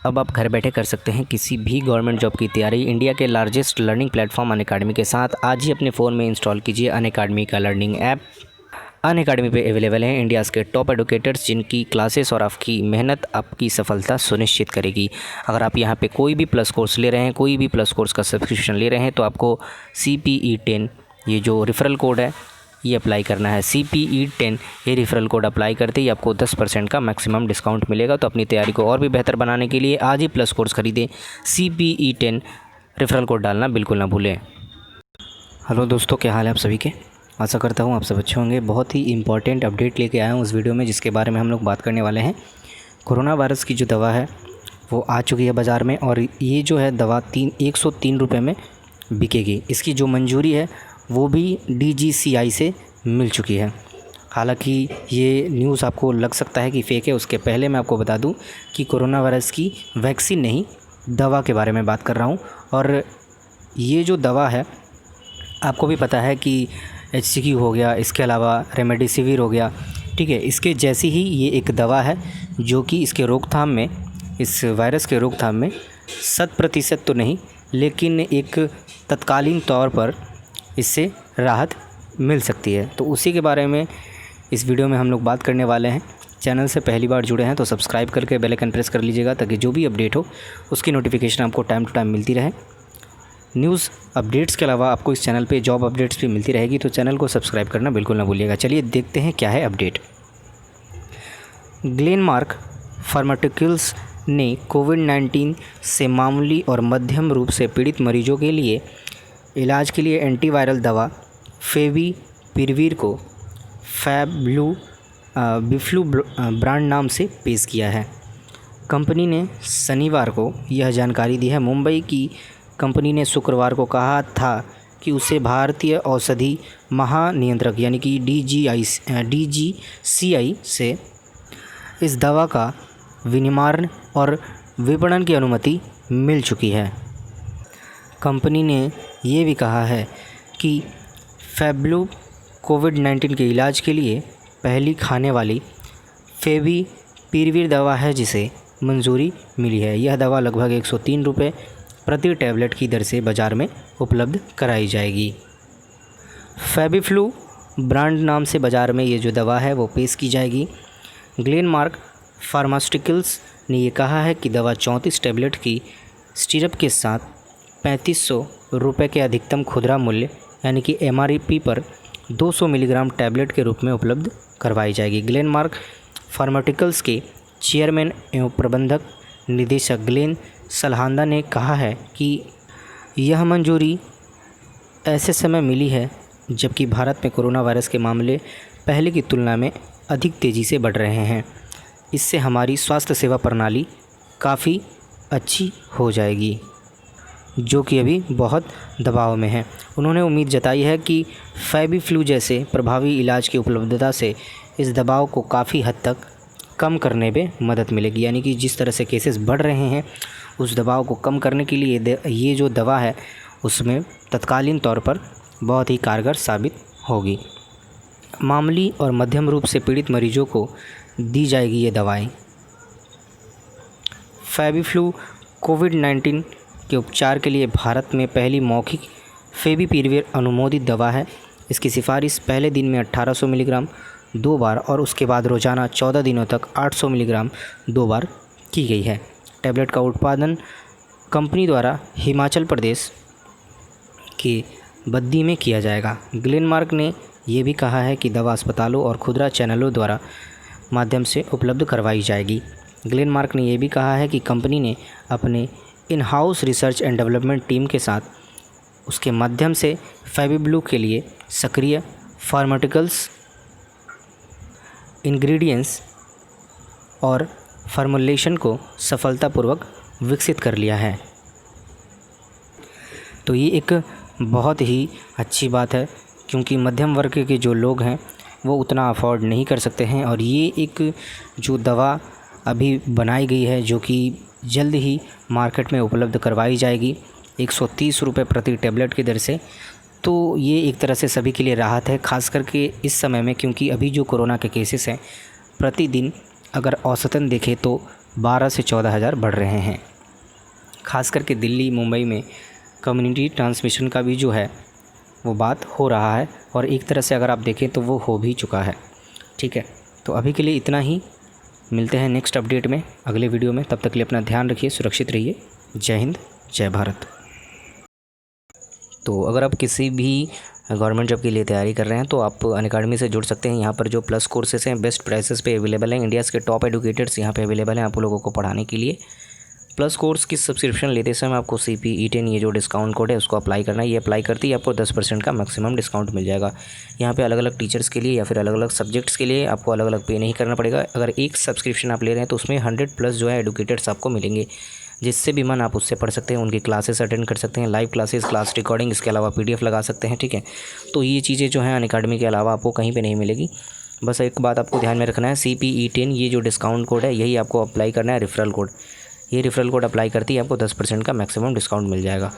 अब आप घर बैठे कर सकते हैं किसी भी गवर्नमेंट जॉब की तैयारी। इंडिया के लार्जेस्ट लर्निंग प्लेटफॉर्म अनअकैडमी के साथ आज ही अपने फ़ोन में इंस्टॉल कीजिए अनअकैडमी का लर्निंग ऐप। अनअकैडमी पे अवेलेबल हैं इंडियाज़ के टॉप एडुकेटर्स, जिनकी क्लासेस और आपकी मेहनत आपकी सफलता सुनिश्चित करेगी। अगर आप यहाँ पे कोई भी प्लस कोर्स ले रहे हैं, कोई भी प्लस कोर्स का सब्सक्रिप्शन ले रहे हैं, तो आपको CPE10 ये जो रेफरल कोड है ये अप्लाई करना है। CPE10 ये रेफरल कोड अप्लाई करते ही आपको 10% का मैक्सिमम डिस्काउंट मिलेगा। तो अपनी तैयारी को और भी बेहतर बनाने के लिए आज ही प्लस कोर्स खरीदें। CPE10 रेफरल कोड डालना बिल्कुल ना भूलें। हेलो दोस्तों, क्या हाल है आप सभी के? आशा करता हूँ आप सब अच्छे होंगे। बहुत ही इंपॉर्टेंट अपडेट लेके आया हूँ उस वीडियो में, जिसके बारे में हम लोग बात करने वाले हैं। कोरोना वायरस की जो दवा है वो आ चुकी है बाज़ार में, और ये जो है दवा 103 रुपये में बिकेगी। इसकी जो मंजूरी है वो भी DGCI से मिल चुकी है। हालांकि ये न्यूज़ आपको लग सकता है कि फ़ेक है, उसके पहले मैं आपको बता दूं कि कोरोना वायरस की वैक्सीन नहीं, दवा के बारे में बात कर रहा हूं। और ये जो दवा है आपको भी पता है कि HCQ हो गया, इसके अलावा रेमडेसिविर हो गया, ठीक है। इसके जैसी ही ये एक दवा है जो कि इसके रोकथाम में, इस वायरस के रोकथाम में 100% तो नहीं, लेकिन एक तत्कालीन तौर पर इससे राहत मिल सकती है। तो उसी के बारे में इस वीडियो में हम लोग बात करने वाले हैं। चैनल से पहली बार जुड़े हैं तो सब्सक्राइब करके बेल आइकन प्रेस कर लीजिएगा, ताकि जो भी अपडेट हो उसकी नोटिफिकेशन आपको टाइम टू टाइम मिलती रहे। न्यूज़ अपडेट्स के अलावा आपको इस चैनल पे जॉब अपडेट्स भी मिलती रहेगी, तो चैनल को सब्सक्राइब करना बिल्कुल ना भूलिएगा। चलिए देखते हैं क्या है अपडेट। ग्लेनमार्क फार्मास्यूटिकल्स ने कोविड-19 से मामूली और मध्यम रूप से पीड़ित मरीजों के लिए इलाज के लिए एंटीवायरल दवा फेविपिराविर को बिफ्लू ब्रांड नाम से पेश किया है। कंपनी ने शनिवार को यह जानकारी दी है। मुंबई की कंपनी ने शुक्रवार को कहा था कि उसे भारतीय औषधि महानियंत्रक यानी कि DGCI से इस दवा का विनिर्माण और विपणन की अनुमति मिल चुकी है। कंपनी ने ये भी कहा है कि फेविपिराविर कोविड-19 के इलाज के लिए पहली खाने वाली फेविपिराविर दवा है जिसे मंजूरी मिली है। यह दवा लगभग 103 रुपये प्रति टैबलेट की दर से बाज़ार में उपलब्ध कराई जाएगी। फेविफ्लू ब्रांड नाम से बाज़ार में ये जो दवा है वो पेश की जाएगी। ग्लेनमार्क फार्मास्यूटिकल्स ने ये कहा है कि दवा 34 टैबलेट की सिरप के साथ 3500 रुपये के अधिकतम खुदरा मूल्य यानी कि MRP पर 200 मिलीग्राम टैबलेट के रूप में उपलब्ध करवाई जाएगी। ग्लेनमार्क फार्मास्यूटिकल्स के चेयरमैन एवं प्रबंधक निदेशक ग्लेन सलहांदा ने कहा है कि यह मंजूरी ऐसे समय मिली है जबकि भारत में कोरोना वायरस के मामले पहले की तुलना में अधिक तेज़ी से बढ़ रहे हैं। इससे हमारी स्वास्थ्य सेवा प्रणाली काफ़ी अच्छी हो जाएगी, जो कि अभी बहुत दबाव में है। उन्होंने उम्मीद जताई है कि फेविफ्लू जैसे प्रभावी इलाज की उपलब्धता से इस दबाव को काफ़ी हद तक कम करने में मदद मिलेगी। यानी कि जिस तरह से केसेस बढ़ रहे हैं उस दबाव को कम करने के लिए ये जो दवा है उसमें तत्कालीन तौर पर बहुत ही कारगर साबित होगी। मामूली और मध्यम रूप से पीड़ित मरीजों को दी जाएगी ये दवाएं। फेविफ्लू कोविड-19 के उपचार के लिए भारत में पहली मौखिक फेविपिराविर अनुमोदित दवा है। इसकी सिफारिश पहले दिन में 1800 मिलीग्राम 2 बार और उसके बाद रोज़ाना 14 दिनों तक 800 मिलीग्राम 2 बार की गई है। टैबलेट का उत्पादन कंपनी द्वारा हिमाचल प्रदेश के बद्दी में किया जाएगा। ग्लेनमार्क ने यह भी कहा है कि दवा अस्पतालों और खुदरा चैनलों द्वारा माध्यम से उपलब्ध करवाई जाएगी। ग्लेनमार्क ने यह भी कहा है कि कंपनी ने अपने in house research and development team के साथ उसके माध्यम से फेविफ्लू के लिए सक्रिय फार्मास्यूटिकल्स इंग्रेडिएंट्स और फार्मूलेशन को सफलतापूर्वक विकसित कर लिया है। तो ये एक बहुत ही अच्छी बात है, क्योंकि मध्यम वर्ग के जो लोग हैं वो उतना अफोर्ड नहीं कर सकते हैं। और ये एक जो दवा अभी बनाई गई है जो कि जल्द ही मार्केट में उपलब्ध करवाई जाएगी 130 रुपये प्रति टैबलेट की दर से। तो ये एक तरह से सभी के लिए राहत है, ख़ास करके इस समय में, क्योंकि अभी जो कोरोना के केसेस हैं प्रतिदिन अगर औसतन देखें तो 12 से 14 हज़ार बढ़ रहे हैं। ख़ास करके दिल्ली मुंबई में कम्युनिटी ट्रांसमिशन का भी जो है वो बात हो रहा है, और एक तरह से अगर आप देखें तो वो हो भी चुका है। ठीक है, तो अभी के लिए इतना ही। मिलते हैं नेक्स्ट अपडेट में अगले वीडियो में। तब तक के लिए अपना ध्यान रखिए, सुरक्षित रहिए। जय हिंद, जय भारत। तो अगर आप किसी भी गवर्नमेंट जॉब के लिए तैयारी कर रहे हैं तो आप अनअकैडमी से जुड़ सकते हैं। यहाँ पर जो प्लस कोर्सेस हैं बेस्ट प्राइसेस पे अवेलेबल हैं। इंडियाज़ के टॉप एडुकेटर्स यहाँ पे अवेलेबल हैं आप लोगों को पढ़ाने के लिए। प्लस कोर्स की सब्सक्रिप्शन लेते समय आपको CPE10 ये जो डिस्काउंट कोड है उसको अप्लाई करना है। ये अप्लाई करते ही आपको 10% का मैक्सिमम डिस्काउंट मिल जाएगा। यहाँ पे अलग अलग टीचर्स के लिए या फिर अलग अलग सब्जेक्ट्स के लिए आपको अलग अलग पे नहीं करना पड़ेगा। अगर एक सब्सक्रिप्शन आप ले रहे हैं तो उसमें 100+ जो है एडुकेटर्स आपको मिलेंगे, जिससे भी मन आप उससे पढ़ सकते हैं। उनकी क्लासेस अटेंड कर सकते हैं, लाइव क्लासेस, क्लास रिकॉर्डिंग, इसके अलावा PDF लगा सकते हैं। ठीक है, तो ये चीज़ें जो हैं अनअकैडमी के अलावा आपको कहीं पे नहीं मिलेगी। बस एक बात आपको ध्यान में रखना है, CPE10 ये जो डिस्काउंट कोड है यही आपको अप्लाई करना है, रेफरल कोड। ये रेफरल कोड अप्लाई करती है आपको 10% का मैक्सिमम डिस्काउंट मिल जाएगा।